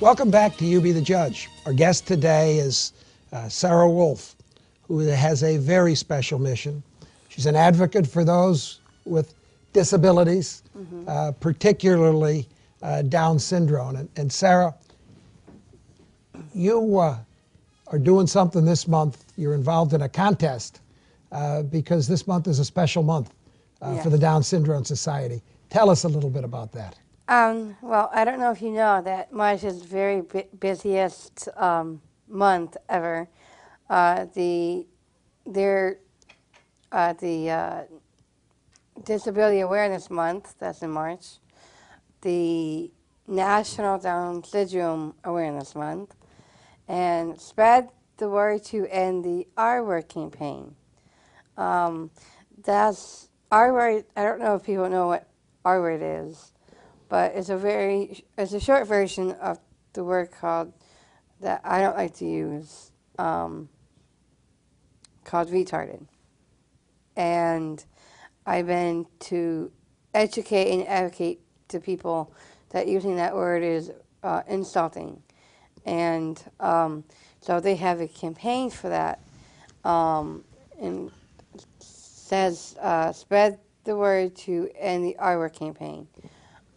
Welcome back to You Be the Judge. Our guest today is Sara Wolff, who has a very special mission. She's an advocate for those with disabilities, particularly Down syndrome. And Sara, you are doing something this month. You're involved in a contest because this month is a special month for the Down Syndrome Society. Tell us a little bit about that. Well, I don't know if you know that March is the very busiest month ever. The Disability Awareness Month, that's in March. The National Down Syndrome Awareness Month. And Spread the Word to End the R-Word campaign. That's R-Word. I don't know if people know what R-Word is. But it's a short version of the word called, that I don't like to use, called retarded. And I've been to educate and advocate to people that using that word is insulting. And so they have a campaign for that. And says, Spread the Word to End the R-Word campaign.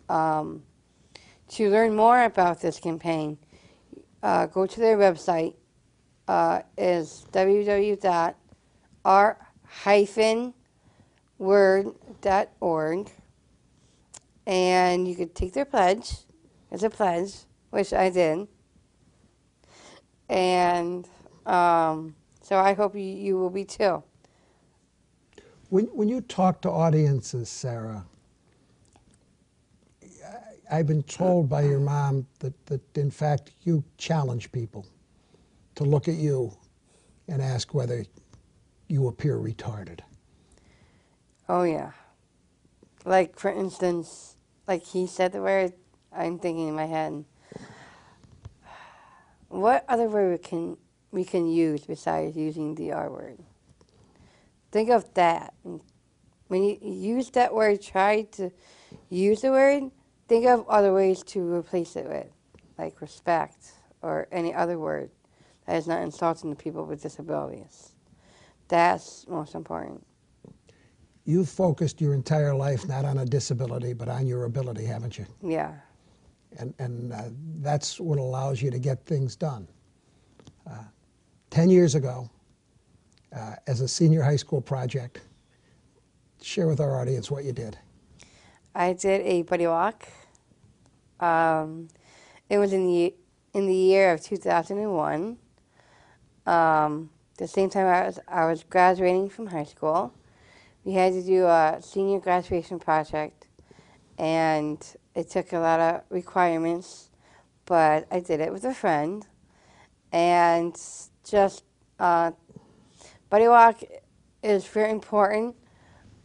To learn more about this campaign, go to their website, is www.r-word.org, and you could take their pledge. It's a pledge, which I did, and so I hope you will be too. When you talk to audiences, Sara, I've been told by your mom that in fact you challenge people to look at you and ask whether you appear retarded. Oh yeah. Like, for instance, like he said the word, I'm thinking in my head, what other word we can use besides using the R word? Think of that. When you use that word, try to use the word, think of other ways to replace it with, like respect or any other word that is not insulting to people with disabilities. That's most important. You've focused your entire life not on a disability, but on your ability, haven't you? Yeah. And that's what allows you to get things done. 10 years ago, as a senior high school project, share with our audience what you did. I did a buddy walk. It was in the year of 2001. The same time I was graduating from high school. We had to do a senior graduation project, and it took a lot of requirements, but I did it with a friend. And just buddy walk is very important.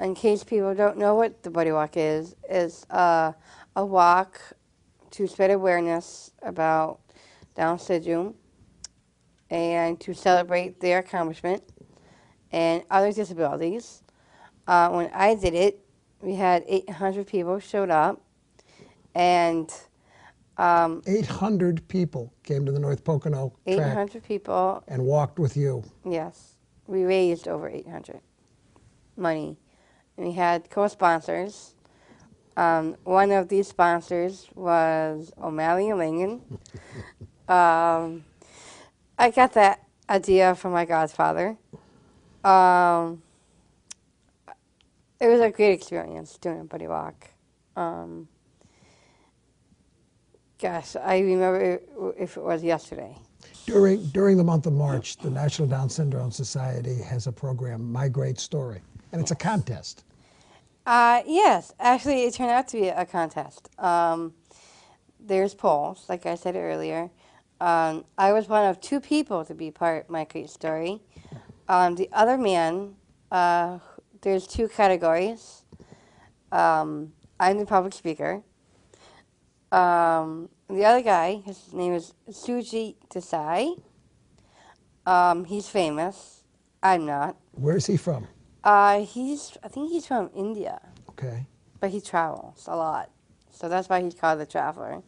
In case people don't know what the buddy walk is a walk to spread awareness about Down syndrome and to celebrate their accomplishment and other disabilities. When I did it, we had 800 people showed up, and 800 people came to the North Pocono track 800 people and walked with you. Yes, we raised over 800 money. And we had co-sponsors. One of these sponsors was O'Malley and Langan. I got that idea from my godfather. It was a great experience doing a buddy walk. Gosh, I remember if it was yesterday. During the month of March, the National Down Syndrome Society has a program, My Great Story, and it's a contest. Yes, actually it turned out to be a contest. There's polls, like I said earlier. I was one of 2 people to be part of My Great Story. The other man, there's 2 categories. I'm the public speaker. The other guy, his name is Suji Desai. He's famous. I'm not. Where's he from? I think he's from India. Okay. But he travels a lot. So that's why he's called the traveler.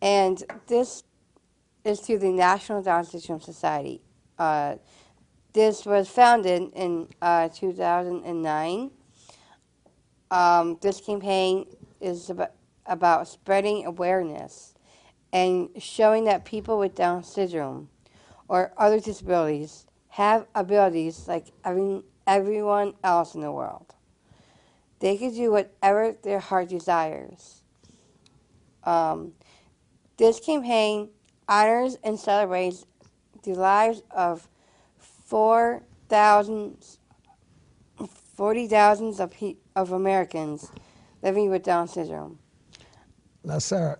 And this is through the National Down Syndrome Society. This was founded in 2009. This campaign is about spreading awareness and showing that people with Down syndrome or other disabilities have abilities like everyone else in the world. They can do whatever their heart desires. This campaign honors and celebrates the lives of 40,000 of Americans living with Down syndrome. Now, Sarah,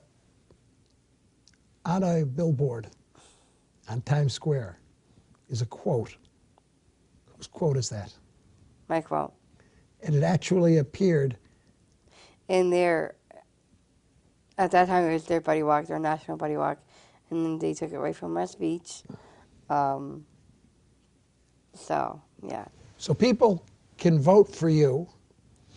on a billboard on Times Square is a quote. Whose quote is that? My quote. And it actually appeared In their, at that time it was their buddy walk, their national buddy walk, and then they took it away from my speech. So, yeah. so people can vote for you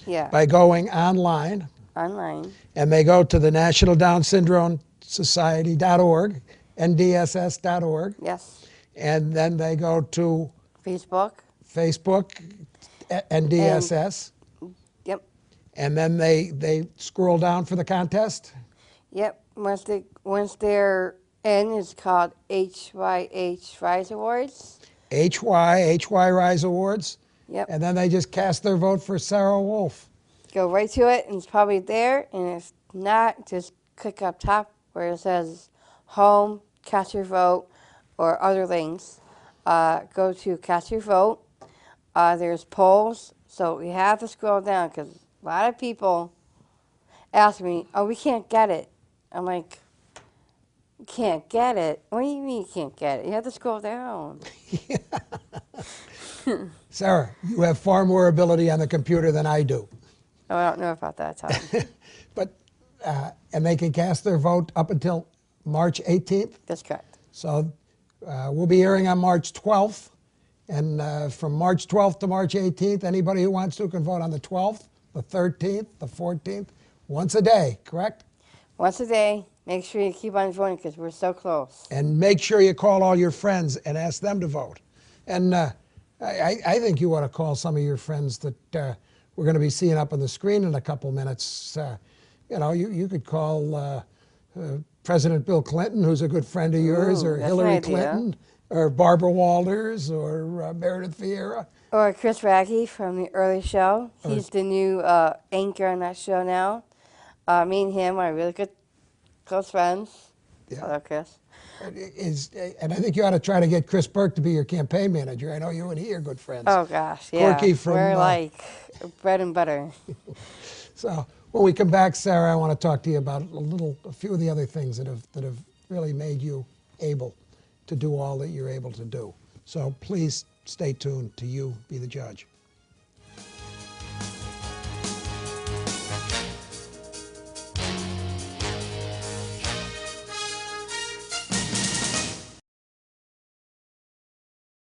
Yeah. by going online, Online. and they go to the National Down Syndrome Society.org, ndss.org, Yes. and then they go to Facebook. Facebook, NDSS, Yep. and then they scroll down for the contest. Yep. Once they're in, it's called HYH Rise Awards. HY Rise Awards, Yep. and then they just cast their vote for Sara Wolff. Go right to it, and it's probably there. And if not, just click up top where it says Home, Cast Your Vote, or other links. Go to Cast Your Vote. There's polls, so we have to scroll down because a lot of people ask me, "Oh, we can't get it." I'm like, "Can't get it? What do you mean you can't get it? You have to scroll down." Sarah, you have far more ability on the computer than I do. Oh, I don't know about that, Todd. But and they can cast their vote up until March 18th. That's correct. So we'll be hearing on March 12th. And from March 12th to March 18th, anybody who wants to can vote on the 12th, the 13th, the 14th, once a day, correct? Once a day. Make sure you keep on voting because we're so close. And make sure you call all your friends and ask them to vote. And I think you ought to call some of your friends that we're going to be seeing up on the screen in a couple minutes. You could call President Bill Clinton, who's a good friend of yours, or that's Hillary an idea. Clinton, or Barbara Walters, or Meredith Vieira. Or Chris Raggy from the early show. He's the new anchor on that show now. Me and him are really good, close friends. Yeah. Hello, Chris. And I think you ought to try to get Chris Burke to be your campaign manager. I know you and he are good friends. Oh, gosh, yeah. Corky from, we're like bread and butter. So when we come back, Sarah, I want to talk to you about a few of the other things that have really made you able to do all that you're able to do. So please stay tuned to You Be the Judge.